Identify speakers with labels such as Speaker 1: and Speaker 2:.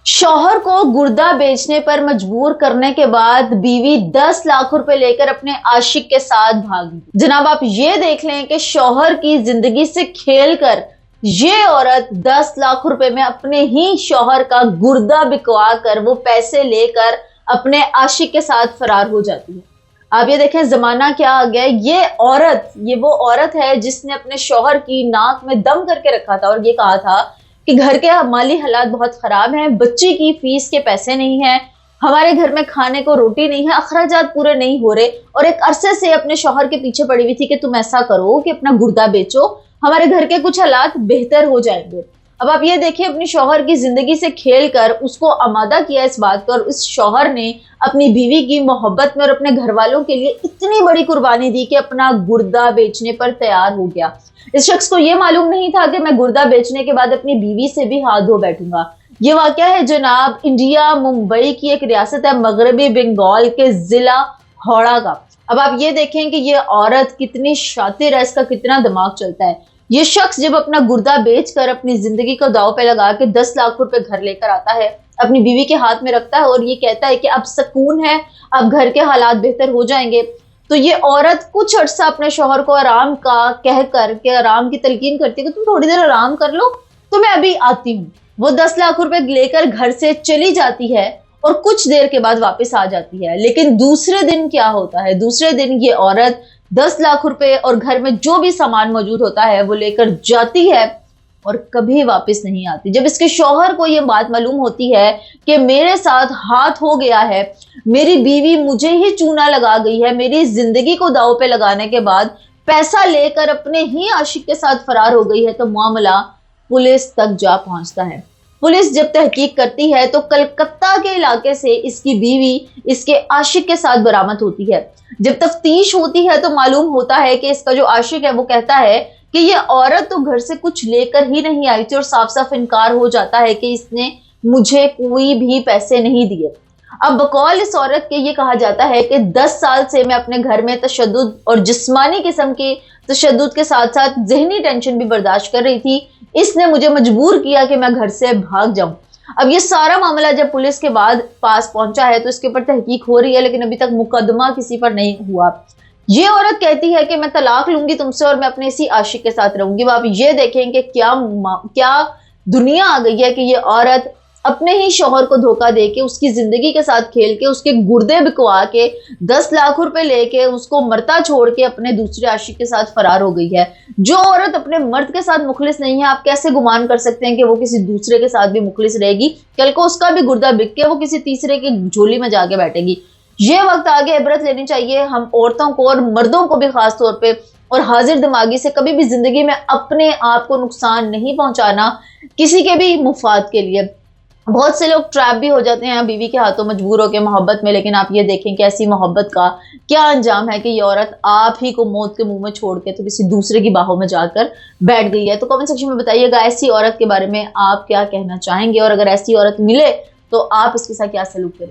Speaker 1: शौहर को गुर्दा बेचने पर मजबूर करने के बाद बीवी 10 लाख रुपए लेकर अपने आशिक के साथ भागी। जनाब, आप ये देख लें कि शौहर की जिंदगी से खेलकर ये औरत 10 लाख रुपए में अपने ही शौहर का गुर्दा बिकवा कर वो पैसे लेकर अपने आशिक के साथ फरार हो जाती है। आप ये देखें जमाना क्या आ गया। ये वो औरत है जिसने अपने शौहर की नाक में दम करके रखा था और ये कहा था कि घर के माली हालात बहुत खराब हैं, बच्ची की फीस के पैसे नहीं हैं, हमारे घर में खाने को रोटी नहीं है, अखराजात पूरे नहीं हो रहे, और एक अरसे से अपने शौहर के पीछे पड़ी हुई थी कि तुम ऐसा करो कि अपना गुर्दा बेचो, हमारे घर के कुछ हालात बेहतर हो जाएंगे। अब आप ये देखिए, अपने शौहर की जिंदगी से खेलकर उसको आमादा किया इस बात पर। इस शौहर ने अपनी बीवी की मोहब्बत में और अपने घर वालों के लिए इतनी बड़ी कुर्बानी दी कि अपना गुर्दा बेचने पर तैयार हो गया। इस शख्स को यह मालूम नहीं था कि मैं गुर्दा बेचने के बाद अपनी बीवी से भी हाथ धो बैठूंगा। ये वाकया है जनाब इंडिया मुंबई की एक रियासत है मगरबी बंगाल के जिला हावड़ा का। अब आप ये देखें कि ये औरत कितनी शातिर है, इसका कितना दिमाग चलता है। ये शख्स जब अपना गुर्दा बेचकर अपनी जिंदगी को दांव पे लगा के 10 लाख रुपए घर लेकर आता है, अपनी बीवी के हाथ में रखता है और ये कहता है कि अब सुकून है, अब घर के हालात बेहतर हो जाएंगे, तो ये औरत कुछ अर्सा अपने शौहर को आराम का कह कर के आराम की तलकीन करती है कि तुम थोड़ी देर आराम कर लो, तो मैं अभी आती हूँ। वो 10 लाख रुपए लेकर घर से चली जाती है और कुछ देर के बाद वापस आ जाती है। लेकिन दूसरे दिन क्या होता है? दूसरे दिन ये औरत 10 लाख रुपए और घर में जो भी सामान मौजूद होता है वो लेकर जाती है और कभी वापस नहीं आती। जब इसके शौहर को ये बात मालूम होती है कि मेरे साथ हाथ हो गया है, मेरी बीवी मुझे ही चूना लगा गई है, मेरी जिंदगी को दांव पे लगाने के बाद पैसा लेकर अपने ही आशिक के साथ फरार हो गई है, तो मामला पुलिस तक जा पहुंचता है। पुलिस जब तहकीक करती है तो कलकत्ता के इलाके से इसकी बीवी इसके आशिक के साथ बरामद होती है। जब तफ्तीश होती है तो मालूम होता है कि इसका जो आशिक है वो कहता है कि ये औरत तो घर से कुछ लेकर ही नहीं आई थी और साफ साफ इनकार हो जाता है कि इसने मुझे कोई भी पैसे नहीं दिए। अब बकौल इस औरत के ये कहा जाता है कि 10 साल से मैं अपने घर में तशद्दुद और जिस्मानी किस्म के तशद्दुद के साथ साथ ज़हनी टेंशन भी बर्दाश्त कर रही थी। इसने मुझे मजबूर किया कि मैं घर से भाग जाऊं। अब ये सारा मामला जब पुलिस के पास पहुंचा है तो इसके ऊपर तहकीक हो रही है, लेकिन अभी तक मुकदमा किसी पर नहीं हुआ। ये औरत कहती है कि मैं तलाक लूंगी तुमसे और मैं अपने इसी आशिक के साथ रहूंगी। अब आप ये देखें कि क्या दुनिया आ गई है कि ये औरत अपने ही शौहर को धोखा देके उसकी जिंदगी के साथ खेल के उसके गुर्दे बिकवा के 10 लाख रुपए लेके उसको मरता छोड़ के अपने दूसरे आशिक के साथ फरार हो गई है। जो औरत अपने मर्द के साथ मुखलिस नहीं है, आप कैसे गुमान कर सकते हैं कि वो किसी दूसरे के साथ भी मुखलिस रहेगी? कल को उसका भी गुर्दा बिक के वो किसी तीसरे की झोली में जाके बैठेगी। ये वक्त आगे इबरत लेनी चाहिए हम औरतों को और मर्दों को भी खास तौर पे, और हाजिर दिमागी से कभी भी जिंदगी में अपने आप को नुकसान नहीं पहुंचाना किसी के भी मुफाद के लिए। बहुत से लोग ट्रैप भी हो जाते हैं बीवी के हाथों मजबूर होकर मोहब्बत में, लेकिन आप ये देखें कि ऐसी मोहब्बत का क्या अंजाम है कि ये औरत आप ही को मौत के मुंह में छोड़ के तो किसी दूसरे की बाहों में जाकर बैठ गई है। तो कमेंट सेक्शन में बताइएगा ऐसी औरत के बारे में आप क्या कहना चाहेंगे, और अगर ऐसी औरत मिले तो आप इसके साथ क्या सलूक करेंगे।